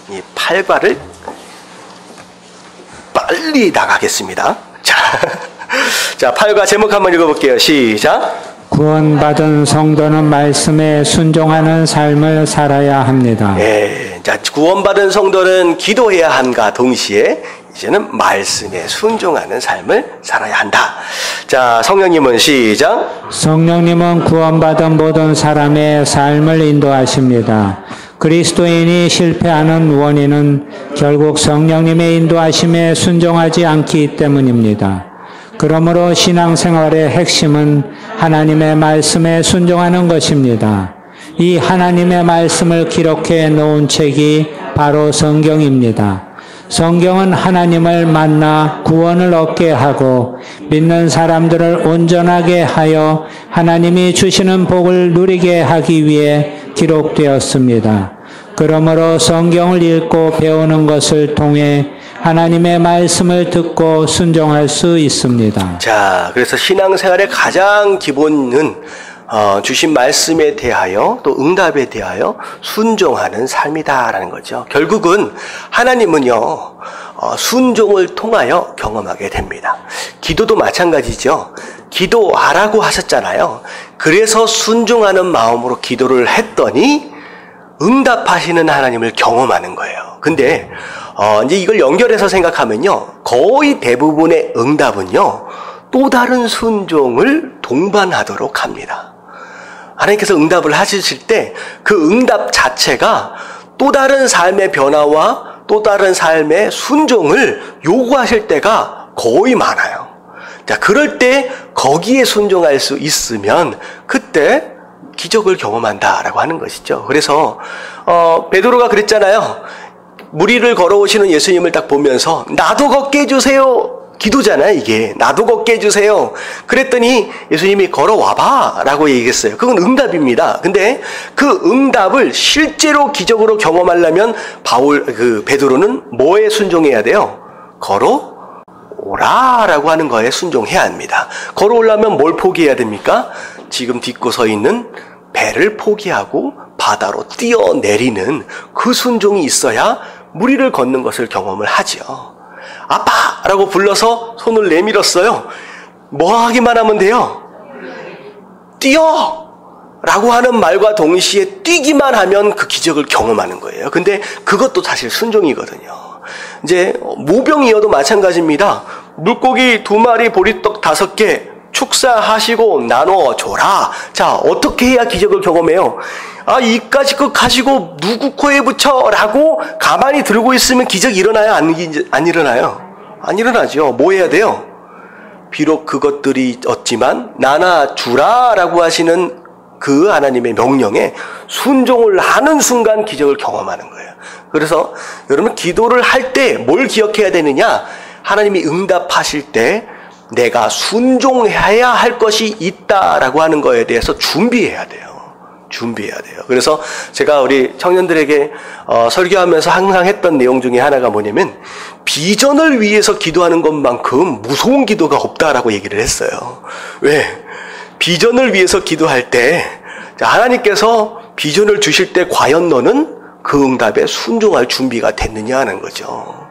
이 팔과를 빨리 나가겠습니다. 자, 팔과 제목 한번 읽어볼게요. 시작. 구원받은 성도는 말씀에 순종하는 삶을 살아야 합니다. 예, 자, 구원받은 성도는 기도해야 함과 동시에 이제는 말씀에 순종하는 삶을 살아야 한다. 자, 성령님은 시작. 성령님은 구원받은 모든 사람의 삶을 인도하십니다. 그리스도인이 실패하는 원인은 결국 성령님의 인도하심에 순종하지 않기 때문입니다. 그러므로 신앙생활의 핵심은 하나님의 말씀에 순종하는 것입니다. 이 하나님의 말씀을 기록해 놓은 책이 바로 성경입니다. 성경은 하나님을 만나 구원을 얻게 하고 믿는 사람들을 온전하게 하여 하나님이 주시는 복을 누리게 하기 위해 기록되었습니다. 그러므로 성경을 읽고 배우는 것을 통해 하나님의 말씀을 듣고 순종할 수 있습니다. 자, 그래서 신앙생활의 가장 기본은 주신 말씀에 대하여 또 응답에 대하여 순종하는 삶이다라는 거죠. 결국은 하나님은요, 순종을 통하여 경험하게 됩니다. 기도도 마찬가지죠. 기도하라고 하셨잖아요. 그래서 순종하는 마음으로 기도를 했더니 응답하시는 하나님을 경험하는 거예요. 근데 이제 이걸 연결해서 생각하면요, 거의 대부분의 응답은요, 또 다른 순종을 동반하도록 합니다. 하나님께서 응답을 하실 때 그 응답 자체가 또 다른 삶의 변화와 또 다른 삶의 순종을 요구하실 때가 거의 많아요. 자, 그럴 때 거기에 순종할 수 있으면 그때 기적을 경험한다라고 하는 것이죠. 그래서 베드로가 그랬잖아요. 물 위를 걸어오시는 예수님을 딱 보면서 나도 걷게 해주세요. 기도잖아요, 이게. 나도 걷게 해주세요. 그랬더니 예수님이 걸어와봐 라고 얘기했어요. 그건 응답입니다. 근데 그 응답을 실제로 기적으로 경험하려면 베드로는 뭐에 순종해야 돼요? 걸어오라 라고 하는 거에 순종해야 합니다. 걸어오려면 뭘 포기해야 됩니까? 지금 딛고 서 있는 배를 포기하고 바다로 뛰어내리는 그 순종이 있어야 물 위를 걷는 것을 경험을 하죠. 아빠! 라고 불러서 손을 내밀었어요. 뭐 하기만 하면 돼요? 뛰어! 라고 하는 말과 동시에 뛰기만 하면 그 기적을 경험하는 거예요. 근데 그것도 사실 순종이거든요. 이제 모병이어도 마찬가지입니다. 물고기 2마리, 보리떡 5개 축사하시고 나눠줘라. 자, 어떻게 해야 기적을 경험해요? 이까지 거 가지고 누구 코에 붙여? 라고 가만히 들고 있으면 기적이 일어나요? 안 일어나요? 안 일어나죠. 뭐 해야 돼요? 비록 그것들이 없지만 나눠주라 라고 하시는 그 하나님의 명령에 순종을 하는 순간 기적을 경험하는 거예요. 그래서 여러분 기도를 할 때 뭘 기억해야 되느냐? 하나님이 응답하실 때 내가 순종해야 할 것이 있다라고 하는 거에 대해서 준비해야 돼요. 그래서 제가 우리 청년들에게 설교하면서 항상 했던 내용 중에 하나가 뭐냐면 비전을 위해서 기도하는 것만큼 무서운 기도가 없다라고 얘기를 했어요. 왜? 비전을 위해서 기도할 때 하나님께서 비전을 주실 때 과연 너는 그 응답에 순종할 준비가 됐느냐 하는 거죠.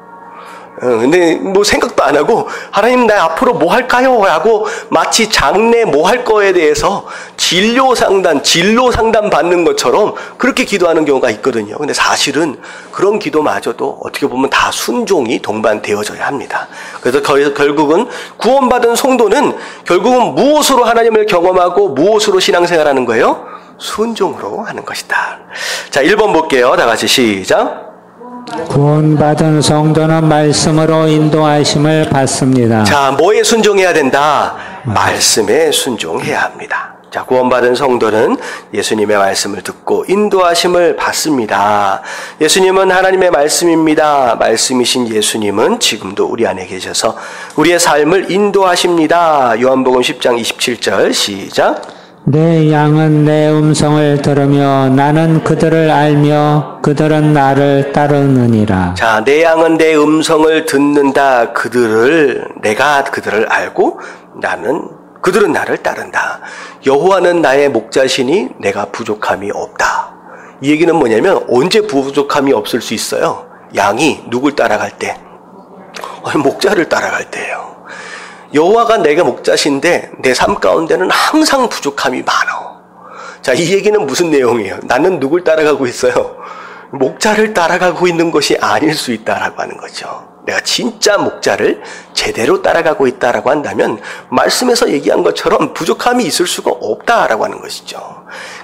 근데 뭐 생각도 안 하고 하나님 나 앞으로 뭐 할까요? 라고 마치 장래 뭐 할 거에 대해서 진로 상담 받는 것처럼 그렇게 기도하는 경우가 있거든요. 근데 사실은 그런 기도마저도 어떻게 보면 다 순종이 동반되어져야 합니다. 그래서 결국은 구원받은 성도는 결국은 무엇으로 하나님을 경험하고 무엇으로 신앙생활하는 거예요? 순종으로 하는 것이다. 자, 1번 볼게요. 다 같이 시작. 구원받은 성도는 말씀으로 인도하심을 받습니다. 자, 뭐에 순종해야 된다? 말씀에 순종해야 합니다. 자, 구원받은 성도는 예수님의 말씀을 듣고 인도하심을 받습니다. 예수님은 하나님의 말씀입니다. 말씀이신 예수님은 지금도 우리 안에 계셔서 우리의 삶을 인도하십니다. 요한복음 10장 27절 시작. 내 양은 내 음성을 들으며 나는 그들을 알며 그들은 나를 따르느니라. 자, 내 양은 내 음성을 듣는다. 내가 그들을 알고 그들은 나를 따른다. 여호와는 나의 목자시니 내가 부족함이 없다. 이 얘기는 뭐냐면 언제 부족함이 없을 수 있어요? 양이 누굴 따라갈 때? 목자를 따라갈 때예요. 여호와가 내가 목자신데 내 삶 가운데는 항상 부족함이 많아. 자, 이 얘기는 무슨 내용이에요? 나는 누굴 따라가고 있어요? 목자를 따라가고 있는 것이 아닐 수 있다라고 하는 거죠. 내가 진짜 목자를 제대로 따라가고 있다라고 한다면 말씀에서 얘기한 것처럼 부족함이 있을 수가 없다라고 하는 것이죠.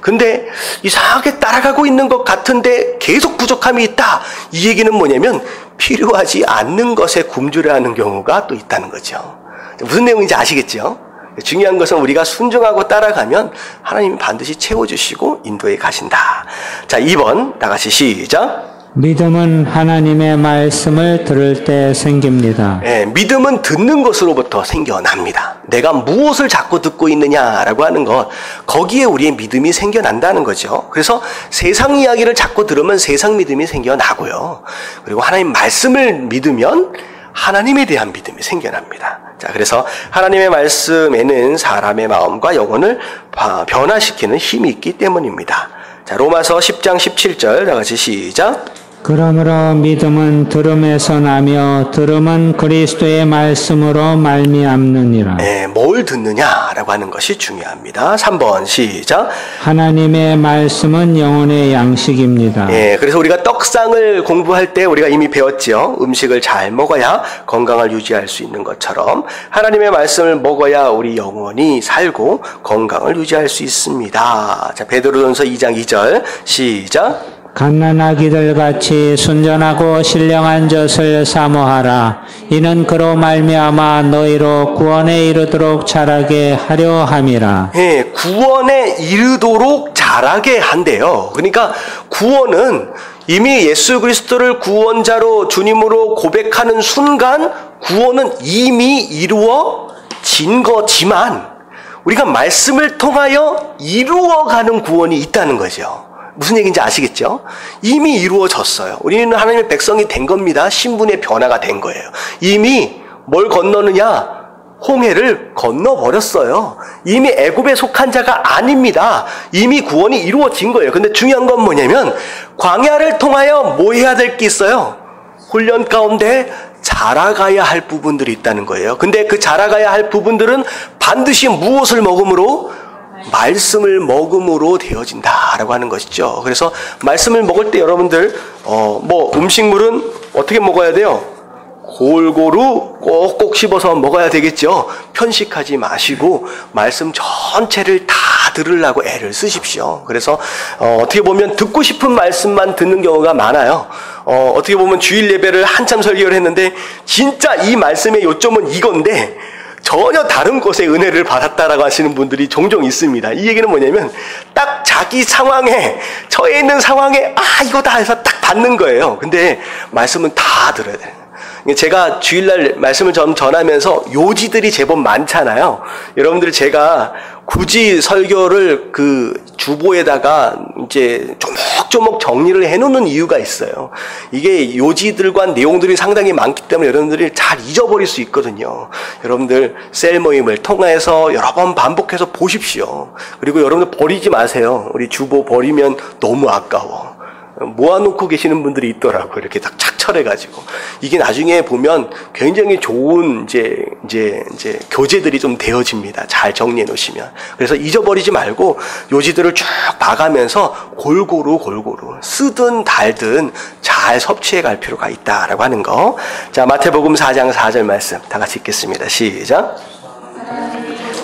근데 이상하게 따라가고 있는 것 같은데 계속 부족함이 있다. 이 얘기는 뭐냐면 필요하지 않는 것에 굶주려하는 경우가 또 있다는 거죠. 무슨 내용인지 아시겠죠? 중요한 것은 우리가 순종하고 따라가면 하나님이 반드시 채워주시고 인도해 가신다. 자, 2번 다 같이 시작. 믿음은 하나님의 말씀을 들을 때 생깁니다. 예, 믿음은 듣는 것으로부터 생겨납니다. 내가 무엇을 자꾸 듣고 있느냐라고 하는 것, 거기에 우리의 믿음이 생겨난다는 거죠. 그래서 세상 이야기를 자꾸 들으면 세상 믿음이 생겨나고요. 그리고 하나님 말씀을 믿으면 하나님에 대한 믿음이 생겨납니다. 자, 그래서 하나님의 말씀에는 사람의 마음과 영혼을 변화시키는 힘이 있기 때문입니다. 자, 로마서 10장 17절 다 같이 시작. 그러므로 믿음은 들음에서 나며 들음은 그리스도의 말씀으로 말미암느니라. 네, 뭘 듣느냐라고 하는 것이 중요합니다. 3번 시작. 하나님의 말씀은 영혼의 양식입니다. 네, 그래서 우리가 떡상을 공부할 때 우리가 이미 배웠죠. 음식을 잘 먹어야 건강을 유지할 수 있는 것처럼 하나님의 말씀을 먹어야 우리 영혼이 살고 건강을 유지할 수 있습니다. 자, 베드로전서 2장 2절 시작. 갓난아기들 같이 순전하고 신령한 젖을 사모하라. 이는 그로 말미암아 너희로 구원에 이르도록 자라게 하려 함이라. 예, 구원에 이르도록 자라게 한대요. 그러니까 구원은 이미 예수 그리스도를 구원자로 주님으로 고백하는 순간 구원은 이미 이루어진 거지만 우리가 말씀을 통하여 이루어가는 구원이 있다는 거죠. 무슨 얘기인지 아시겠죠? 이미 이루어졌어요. 우리는 하나님의 백성이 된 겁니다. 신분의 변화가 된 거예요. 이미 뭘 건너느냐? 홍해를 건너버렸어요. 이미 애굽에 속한 자가 아닙니다. 이미 구원이 이루어진 거예요. 근데 중요한 건 뭐냐면 광야를 통하여 뭐 해야 될 게 있어요? 훈련 가운데 자라가야 할 부분들이 있다는 거예요. 근데 그 자라가야 할 부분들은 반드시 무엇을 먹음으로? 말씀을 먹음으로 되어진다라고 하는 것이죠. 그래서 말씀을 먹을 때 여러분들 음식물은 어떻게 먹어야 돼요? 골고루 꼭꼭 씹어서 먹어야 되겠죠. 편식하지 마시고 말씀 전체를 다 들으려고 애를 쓰십시오. 그래서 어떻게 보면 듣고 싶은 말씀만 듣는 경우가 많아요. 어떻게 보면 주일 예배를 한참 설교를 했는데 진짜 이 말씀의 요점은 이건데 전혀 다른 곳에 은혜를 받았다라고 하시는 분들이 종종 있습니다. 이 얘기는 뭐냐면 딱 자기 상황에 처해 있는 상황에 이거다 해서 딱 받는 거예요. 근데 말씀은 다 들어야 돼요. 제가 주일날 말씀을 전하면서 요지들이 제법 많잖아요. 여러분들 제가 굳이 설교를 그 주보에다가 이제 조목조목 정리를 해놓는 이유가 있어요. 이게 요지들과 내용들이 상당히 많기 때문에 여러분들이 잘 잊어버릴 수 있거든요. 여러분들 셀 모임을 통해서 여러 번 반복해서 보십시오. 그리고 여러분들 버리지 마세요. 우리 주보 버리면 너무 아까워. 모아놓고 계시는 분들이 있더라고요. 이렇게 딱 착철해가지고. 이게 나중에 보면 굉장히 좋은 이제 교재들이 좀 되어집니다. 잘 정리해 놓으시면. 그래서 잊어버리지 말고 요지들을 쭉 봐가면서 골고루 쓰든 달든 잘 섭취해 갈 필요가 있다라고 하는 거. 자, 마태복음 4장 4절 말씀 다 같이 읽겠습니다. 시작.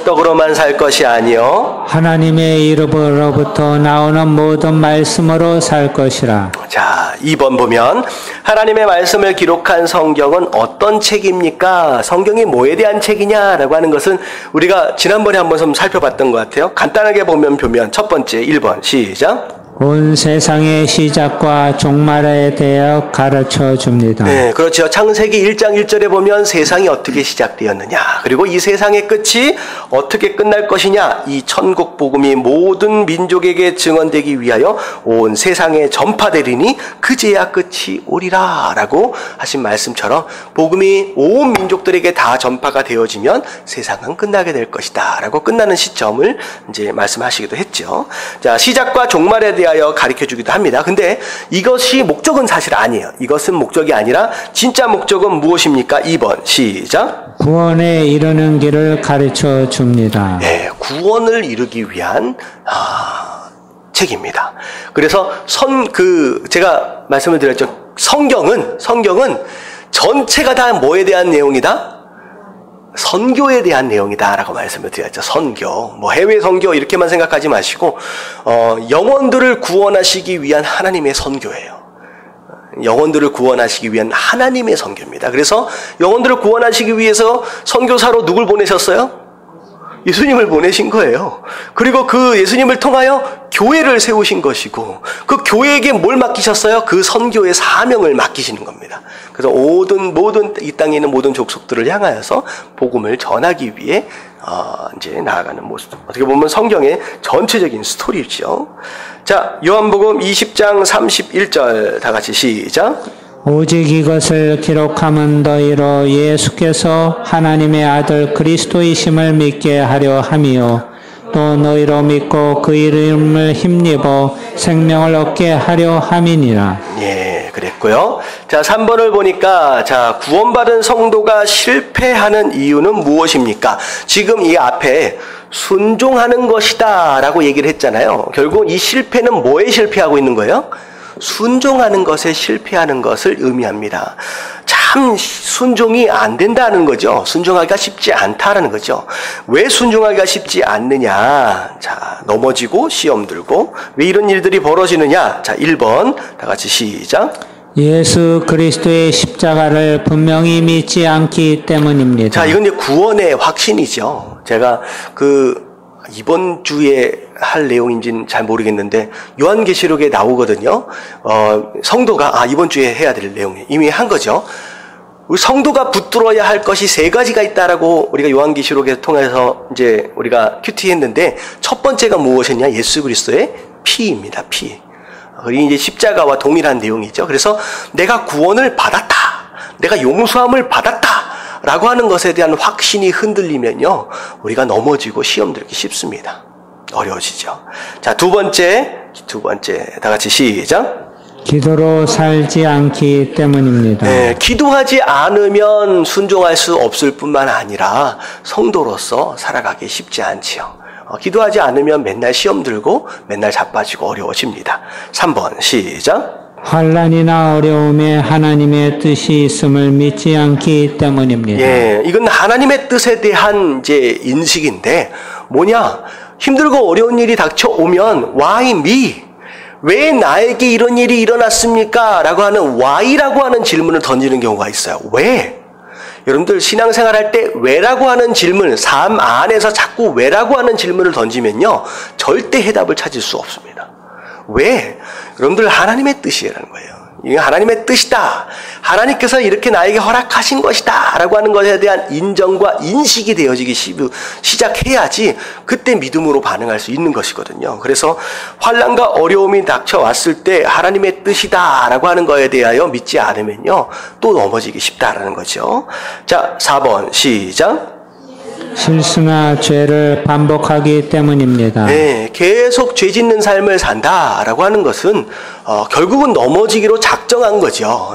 떡으로만 살 것이 아니요 하나님의 이름으로부터 나오는 모든 말씀으로 살 것이라. 자, 2번 보면 하나님의 말씀을 기록한 성경은 어떤 책입니까? 성경이 뭐에 대한 책이냐라고 하는 것은 우리가 지난번에 한번 좀 살펴봤던 것 같아요. 간단하게 보면 첫 번째 1번 시작. 온 세상의 시작과 종말에 대해 가르쳐 줍니다. 네, 그렇죠. 창세기 1장 1절에 보면 세상이 어떻게 시작되었느냐, 그리고 이 세상의 끝이 어떻게 끝날 것이냐, 이 천국 복음이 모든 민족에게 증언되기 위하여 온 세상에 전파되리니 그제야 끝이 오리라 라고 하신 말씀처럼 복음이 온 민족들에게 다 전파가 되어지면 세상은 끝나게 될 것이다 라고 끝나는 시점을 이제 말씀하시기도 했죠. 자, 시작과 종말에 대한 대하여 가르쳐주기도 합니다. 근데 이것이 목적은 사실 아니에요. 이것은 목적이 아니라 진짜 목적은 무엇입니까? 2번 시작. 구원에 이르는 길을 가르쳐 줍니다. 네, 구원을 이루기 위한 책입니다. 그래서 제가 말씀을 드렸죠. 성경은 전체가 다 뭐에 대한 내용이다? 선교에 대한 내용이다라고 말씀을 드렸죠. 선교, 해외 선교 이렇게만 생각하지 마시고 영혼들을 구원하시기 위한 하나님의 선교예요. 영혼들을 구원하시기 위한 하나님의 선교입니다. 그래서 영혼들을 구원하시기 위해서 선교사로 누굴 보내셨어요? 예수님을 보내신 거예요. 그리고 그 예수님을 통하여 교회를 세우신 것이고 그 교회에게 뭘 맡기셨어요? 그 선교의 사명을 맡기시는 겁니다. 그래서 모든 이 땅에 있는 모든 족속들을 향하여서 복음을 전하기 위해 이제 나아가는 모습. 어떻게 보면 성경의 전체적인 스토리죠. 자, 요한복음 20장 31절 다 같이 시작. 오직 이것을 기록함은 너희로 예수께서 하나님의 아들 그리스도이심을 믿게 하려 함이요 또 너희로 믿고 그 이름을 힘입어 생명을 얻게 하려 함이니라. 예, 그랬고요. 자, 3번을 보니까 구원받은 성도가 실패하는 이유는 무엇입니까? 지금 이 앞에 순종하는 것이다 라고 얘기를 했잖아요. 결국 이 실패는 뭐에 실패하고 있는 거예요? 순종하는 것에 실패하는 것을 의미합니다. 참 순종이 안 된다는 거죠. 순종하기가 쉽지 않다라는 거죠. 왜 순종하기가 쉽지 않느냐? 자, 넘어지고 시험 들고 왜 이런 일들이 벌어지느냐? 자, 1번 다 같이 시작. 예수 그리스도의 십자가를 분명히 믿지 않기 때문입니다. 자, 이건 이제 구원의 확신이죠. 제가 이번 주에 할 내용인지는 잘 모르겠는데 요한계시록에 나오거든요. 성도가 이번 주에 해야 될 내용이 이미 한 거죠. 우리 성도가 붙들어야 할 것이 3가지가 있다라고 우리가 요한계시록에 통해서 이제 우리가 큐티했는데 첫 번째가 무엇이냐? 예수 그리스도의 피입니다. 피. 그리고 이제 십자가와 동일한 내용이죠. 그래서 내가 구원을 받았다. 내가 용서함을 받았다. 라고 하는 것에 대한 확신이 흔들리면요, 우리가 넘어지고 시험 들기 쉽습니다. 어려워지죠. 자, 두 번째, 다 같이 시작. 기도로 살지 않기 때문입니다. 네, 기도하지 않으면 순종할 수 없을 뿐만 아니라 성도로서 살아가기 쉽지 않지요. 기도하지 않으면 맨날 시험 들고 맨날 자빠지고 어려워집니다. 3번 시작. 환난이나 어려움에 하나님의 뜻이 있음을 믿지 않기 때문입니다. 예, 이건 하나님의 뜻에 대한 이제 인식인데 뭐냐? 힘들고 어려운 일이 닥쳐오면 Why me? 왜 나에게 이런 일이 일어났습니까? 라고 하는 why라고 하는 질문을 던지는 경우가 있어요. 왜? 여러분들 신앙생활 할 때 왜라고 하는 질문, 삶 안에서 자꾸 왜라고 하는 질문을 던지면요, 절대 해답을 찾을 수 없습니다. 왜? 여러분들 하나님의 뜻이라는 거예요. 이게 하나님의 뜻이다. 하나님께서 이렇게 나에게 허락하신 것이다. 라고 하는 것에 대한 인정과 인식이 되어지기 시작해야지 그때 믿음으로 반응할 수 있는 것이거든요. 그래서 환난과 어려움이 닥쳐왔을 때 하나님의 뜻이다. 라고 하는 것에 대하여 믿지 않으면요, 또 넘어지기 쉽다라는 거죠. 자, 4번 시작. 실수나 죄를 반복하기 때문입니다. 네, 계속 죄 짓는 삶을 산다라고 하는 것은 결국은 넘어지기로 작정한 거죠.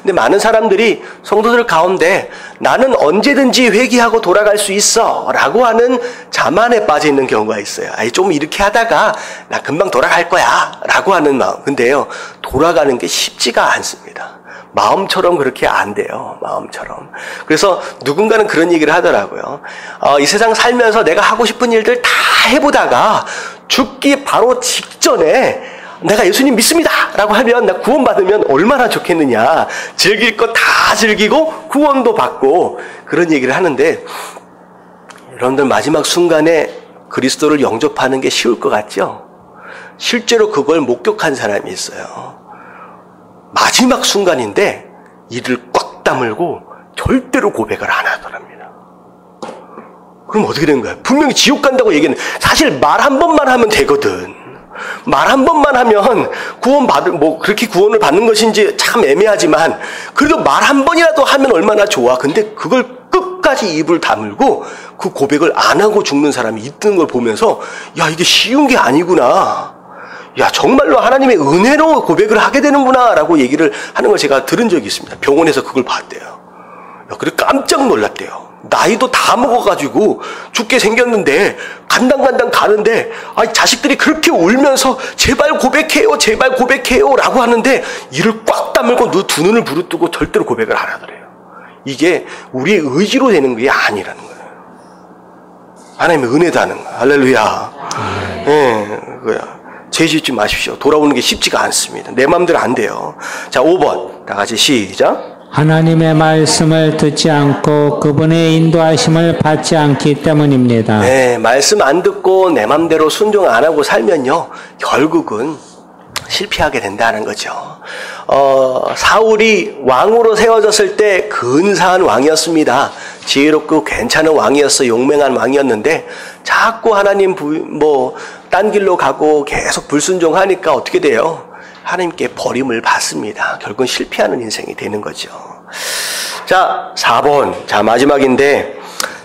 근데 많은 사람들이 성도들 가운데 나는 언제든지 회개하고 돌아갈 수 있어 라고 하는 자만에 빠져 있는 경우가 있어요. 좀 이렇게 하다가 나 금방 돌아갈 거야 라고 하는 마음. 근데요, 돌아가는 게 쉽지가 않습니다. 마음처럼 그렇게 안 돼요. 마음처럼. 그래서 누군가는 그런 얘기를 하더라고요. 이 세상 살면서 내가 하고 싶은 일들 다 해보다가 죽기 바로 직전에 내가 예수님 믿습니다 라고 하면 나 구원받으면 얼마나 좋겠느냐. 즐길 거 다 즐기고 구원도 받고 그런 얘기를 하는데, 여러분들 마지막 순간에 그리스도를 영접하는 게 쉬울 것 같죠? 실제로 그걸 목격한 사람이 있어요. 마지막 순간인데 이를 꽉 다물고 절대로 고백을 안 하더랍니다. 그럼 어떻게 된 거야? 분명히 지옥 간다고 얘기는, 사실 말 한 번만 하면 되거든. 말 한 번만 하면 그렇게 구원을 받는 것인지 참 애매하지만, 그래도 말 한 번이라도 하면 얼마나 좋아. 근데 그걸 끝까지 입을 다물고 그 고백을 안 하고 죽는 사람이 있는 걸 보면서, 야, 이게 쉬운 게 아니구나. 야, 정말로 하나님의 은혜로 고백을 하게 되는구나 라고 얘기를 하는 걸 제가 들은 적이 있습니다. 병원에서 그걸 봤대요. 야, 그래 깜짝 놀랐대요. 나이도 다 먹어가지고 죽게 생겼는데 간당간당 가는데 자식들이 그렇게 울면서 제발 고백해요 제발 고백해요 라고 하는데 이를 꽉 다물고 두 눈을 부릅뜨고 절대로 고백을 안 하더래요. 이게 우리의 의지로 되는 게 아니라는 거예요. 하나님의 은혜다는 거예요. 할렐루야. 예, 그거야. 죄 짓지 마십시오. 돌아오는 게 쉽지가 않습니다. 내 마음대로 안 돼요. 자, 5번 다 같이 시작. 하나님의 말씀을 듣지 않고 그분의 인도하심을 받지 않기 때문입니다. 네, 말씀 안 듣고 내 맘대로 순종 안 하고 살면요, 결국은 실패하게 된다는 거죠. 사울이 왕으로 세워졌을 때 근사한 왕이었습니다. 지혜롭고 괜찮은 왕이었어. 용맹한 왕이었는데 자꾸 하나님 딴 길로 가고 계속 불순종하니까 어떻게 돼요? 하나님께 버림을 받습니다. 결국은 실패하는 인생이 되는 거죠. 자, 4번. 자, 마지막인데,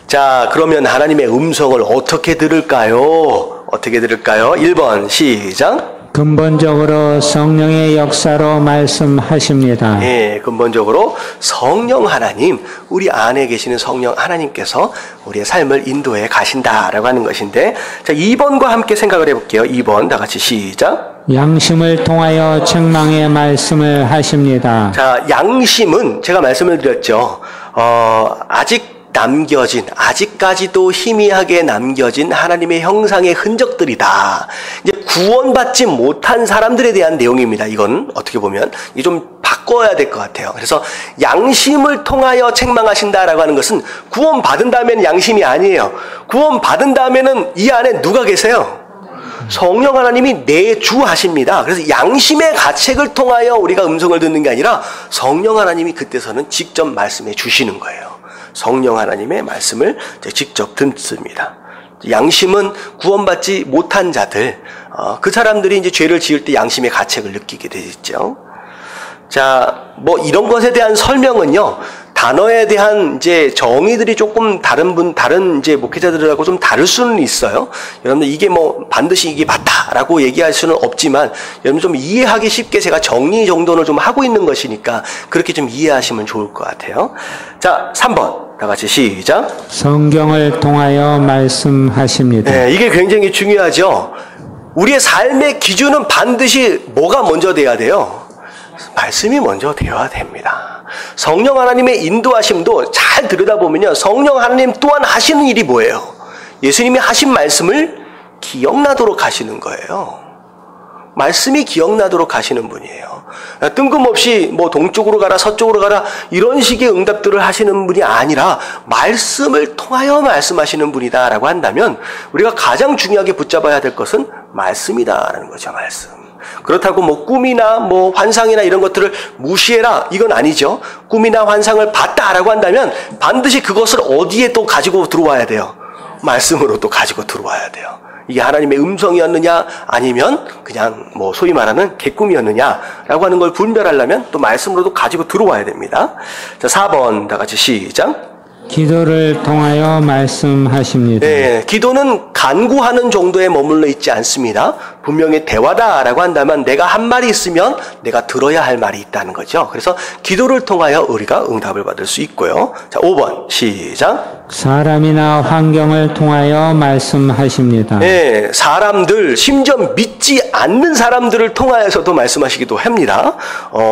자, 그러면 하나님의 음성을 어떻게 들을까요? 어떻게 들을까요? 1번, 시작. 근본적으로 성령의 역사로 말씀하십니다. 예, 근본적으로 성령 하나님, 우리 안에 계시는 성령 하나님께서 우리의 삶을 인도해 가신다라고 하는 것인데, 자, 2번과 함께 생각을 해볼게요. 2번, 다 같이 시작. 양심을 통하여 책망의 말씀을 하십니다. 자, 양심은 제가 말씀을 드렸죠. 아직까지도 희미하게 남겨진 하나님의 형상의 흔적들이다. 이제 구원받지 못한 사람들에 대한 내용입니다. 이건 어떻게 보면 이게 좀 바꿔야 될 것 같아요. 그래서 양심을 통하여 책망하신다라고 하는 것은 구원받은 다음에는 양심이 아니에요. 구원받은 다음에는 이 안에 누가 계세요? 성령 하나님이 내주하십니다. 그래서 양심의 가책을 통하여 우리가 음성을 듣는 게 아니라 성령 하나님이 그때서는 직접 말씀해 주시는 거예요. 성령 하나님의 말씀을 직접 듣습니다. 양심은 구원받지 못한 자들, 그 사람들이 이제 죄를 지을 때 양심의 가책을 느끼게 되죠. 자, 이런 것에 대한 설명은요, 단어에 대한 이제 정의들이 조금 다른 이제 목회자들하고 좀 다를 수는 있어요. 여러분들 이게 반드시 이게 맞다라고 얘기할 수는 없지만, 여러분 좀 이해하기 쉽게 제가 정리 정돈을 좀 하고 있는 것이니까 그렇게 좀 이해하시면 좋을 것 같아요. 자, 3번. 다 같이 시작. 성경을 통하여 말씀하십니다. 네, 이게 굉장히 중요하죠. 우리의 삶의 기준은 반드시 뭐가 먼저 돼야 돼요? 말씀이 먼저 되어야 됩니다. 성령 하나님의 인도하심도 잘 들여다보면요, 성령 하나님 또한 하시는 일이 뭐예요? 예수님이 하신 말씀을 기억나도록 하시는 거예요. 말씀이 기억나도록 하시는 분이에요. 뜬금없이 동쪽으로 가라 서쪽으로 가라 이런 식의 응답들을 하시는 분이 아니라 말씀을 통하여 말씀하시는 분이다라고 한다면 우리가 가장 중요하게 붙잡아야 될 것은 말씀이다라는 거죠. 말씀. 그렇다고 꿈이나 환상이나 이런 것들을 무시해라 이건 아니죠. 꿈이나 환상을 봤다라고 한다면 반드시 그것을 어디에 또 가지고 들어와야 돼요? 말씀으로 또 가지고 들어와야 돼요. 이게 하나님의 음성이었느냐 아니면 그냥 소위 말하는 개꿈이었느냐라고 하는 걸 분별하려면 또 말씀으로도 가지고 들어와야 됩니다. 자, 4번 다 같이 시작. 기도를 통하여 말씀하십니다. 네, 기도는 간구하는 정도에 머물러 있지 않습니다. 분명히 대화다라고 한다면 내가 한 말이 있으면 내가 들어야 할 말이 있다는 거죠. 그래서 기도를 통하여 우리가 응답을 받을 수 있고요. 자, 5번 시작. 사람이나 환경을 통하여 말씀하십니다. 네, 사람들, 심지어 믿지 않는 사람들을 통하여서도 말씀하시기도 합니다.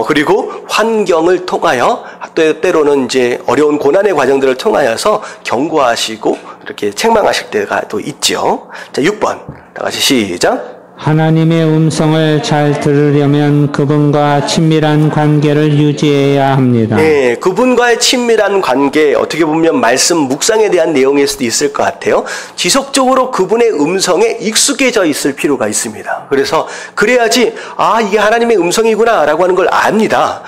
그리고 환경을 통하여 때로는 이제 어려운 고난의 과정들을 통하여서 경고하시고 이렇게 책망하실 때가 또 있죠. 자, 6번 다 같이 시작. 하나님의 음성을 잘 들으려면 그분과 친밀한 관계를 유지해야 합니다. 네, 그분과의 친밀한 관계, 어떻게 보면 말씀 묵상에 대한 내용일 수도 있을 것 같아요. 지속적으로 그분의 음성에 익숙해져 있을 필요가 있습니다. 그래서 그래야지 이게 하나님의 음성이구나 라고 하는 걸 압니다.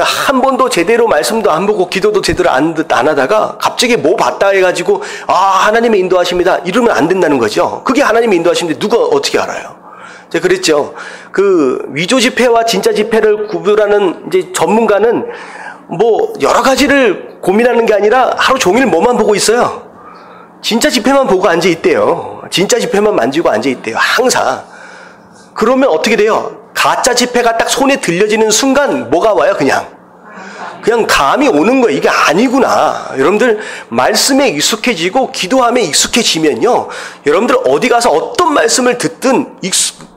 한 번도 제대로 말씀도 안 보고 기도도 제대로 안 하다가 갑자기 봤다 해가지고 하나님의 인도하십니다 이러면 안 된다는 거죠. 그게 하나님의 인도하심인데 누가 어떻게 알아요? 제가 그랬죠. 그 위조 지폐와 진짜 지폐를 구별하는 이제 전문가는 여러 가지를 고민하는 게 아니라 하루 종일 뭐만 보고 있어요? 진짜 지폐만 보고 앉아 있대요. 진짜 지폐만 만지고 앉아 있대요. 항상. 그러면 어떻게 돼요? 가짜 지폐가 딱 손에 들려지는 순간 뭐가 와요? 그냥 감이 오는 거예요. 이게 아니구나. 여러분들 말씀에 익숙해지고 기도함에 익숙해지면요. 여러분들 어디 가서 어떤 말씀을 듣든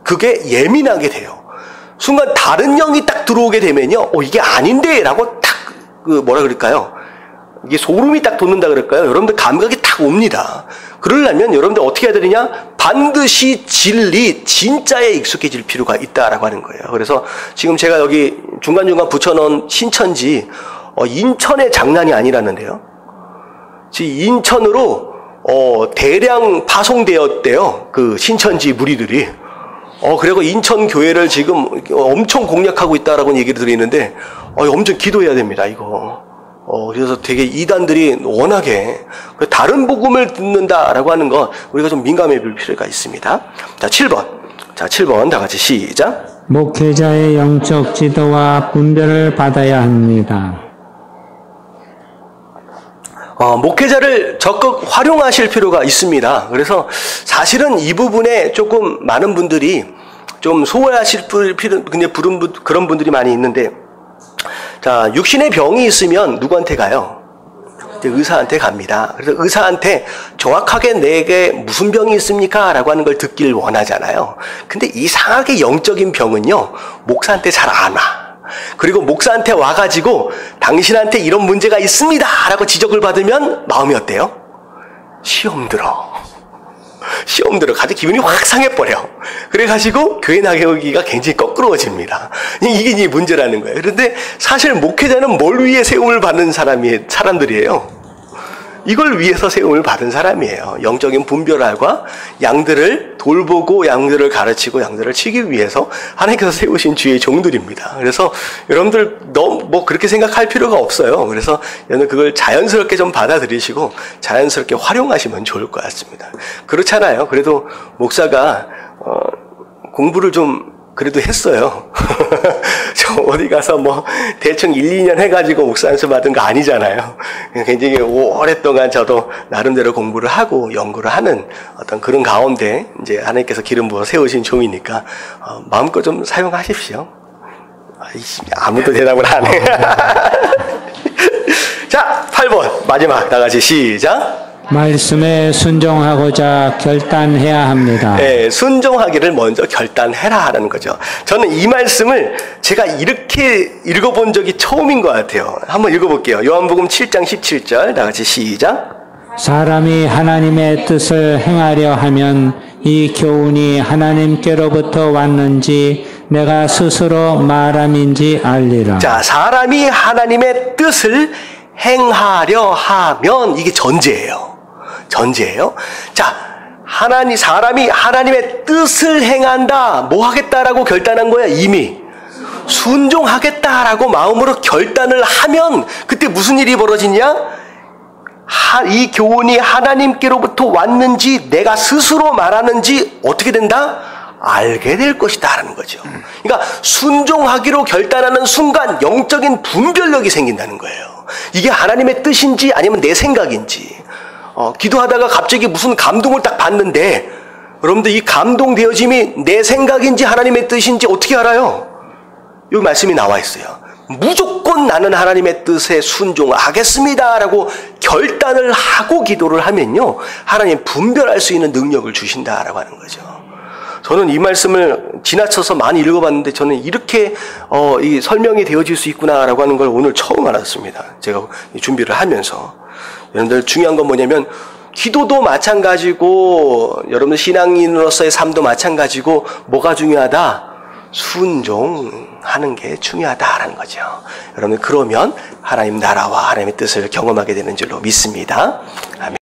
그게 예민하게 돼요. 순간 다른 영이 딱 들어오게 되면요. 이게 아닌데 라고 딱 뭐라 그럴까요? 이게 소름이 딱 돋는다 그럴까요? 여러분들 감각이 딱 옵니다. 그러려면 여러분들 어떻게 해야 되느냐? 반드시 진리, 진짜에 익숙해질 필요가 있다라고 하는 거예요. 그래서 지금 제가 여기 중간중간 붙여놓은 신천지, 인천의 장난이 아니라는데요. 지금 인천으로, 대량 파송되었대요. 그 신천지 무리들이. 그리고 인천 교회를 지금 엄청 공략하고 있다라고 얘기를 드리는데, 엄청 기도해야 됩니다, 이거. 그래서 되게 이단들이 워낙에 다른 복음을 듣는다라고 하는 건 우리가 좀 민감해 볼 필요가 있습니다. 자, 7번. 자, 7번 다 같이 시작. 목회자의 영적 지도와 분별을 받아야 합니다. 목회자를 적극 활용하실 필요가 있습니다. 그래서 사실은 이 부분에 조금 많은 분들이 좀 소홀하실 필요, 그런 분들이 많이 있는데, 자, 육신의 병이 있으면 누구한테 가요? 이제 의사한테 갑니다. 그래서 의사한테 정확하게 내게 무슨 병이 있습니까? 라고 하는 걸 듣길 원하잖아요. 근데 이상하게 영적인 병은요, 목사한테 잘 안 와. 그리고 목사한테 와가지고 당신한테 이런 문제가 있습니다! 라고 지적을 받으면 마음이 어때요? 시험 들어. 가지고 기분이 확 상해버려. 그래가지고 교회 나가기가 굉장히 거꾸로워집니다. 이게 문제라는 거예요. 그런데 사실 목회자는 뭘 위해 세움을 받는 사람들이에요? 이걸 위해서 세움을 받은 사람이에요. 영적인 분별과 양들을 돌보고 양들을 가르치고 양들을 치기 위해서 하나님께서 세우신 주의 종들입니다. 그래서 여러분들 너무 그렇게 생각할 필요가 없어요. 그래서 여러분 그걸 자연스럽게 좀 받아들이시고 자연스럽게 활용하시면 좋을 것 같습니다. 그렇잖아요. 그래도 목사가 공부를 좀 그래도 했어요. 저 어디 가서 대충 1, 2년 해가지고 목사 안수 받은 거 아니잖아요. 굉장히 오랫동안 저도 나름대로 공부를 하고 연구를 하는 어떤 그런 가운데 이제 하나님께서 기름 부어 세우신 종이니까 마음껏 좀 사용하십시오. 아무도 대답을 안 해. 자, 8번 마지막 다 같이 시작. 말씀에 순종하고자 결단해야 합니다. 네, 순종하기를 먼저 결단해라 하는 거죠. 저는 이 말씀을 제가 이렇게 읽어본 적이 처음인 것 같아요. 한번 읽어볼게요. 요한복음 7장 17절 다 같이 시작. 사람이 하나님의 뜻을 행하려 하면 이 교훈이 하나님께로부터 왔는지 내가 스스로 말함인지 알리라. 자, 사람이 하나님의 뜻을 행하려 하면 이게 전제예요. 자, 사람이 하나님의 뜻을 행한다. 뭐 하겠다라고 결단한 거야? 이미 순종하겠다라고 마음으로 결단을 하면 그때 무슨 일이 벌어지냐? 이 교훈이 하나님께로부터 왔는지 내가 스스로 말하는지 어떻게 된다? 알게 될 것이다라는 거죠. 그러니까 순종하기로 결단하는 순간 영적인 분별력이 생긴다는 거예요. 이게 하나님의 뜻인지 아니면 내 생각인지. 기도하다가 갑자기 무슨 감동을 딱 받는데 여러분들 이 감동되어짐이 내 생각인지 하나님의 뜻인지 어떻게 알아요? 여기 말씀이 나와 있어요. 무조건 나는 하나님의 뜻에 순종하겠습니다 라고 결단을 하고 기도를 하면요, 하나님 분별할 수 있는 능력을 주신다라고 하는 거죠. 저는 이 말씀을 지나쳐서 많이 읽어봤는데 저는 이렇게 이 설명이 되어질 수 있구나라고 하는 걸 오늘 처음 알았습니다. 제가 준비를 하면서. 여러분들 중요한 건 뭐냐면 기도도 마찬가지고 여러분들 신앙인으로서의 삶도 마찬가지고 뭐가 중요하다? 순종하는 게 중요하다라는 거죠. 여러분 그러면 하나님 나라와 하나님의 뜻을 경험하게 되는 줄로 믿습니다. 아멘.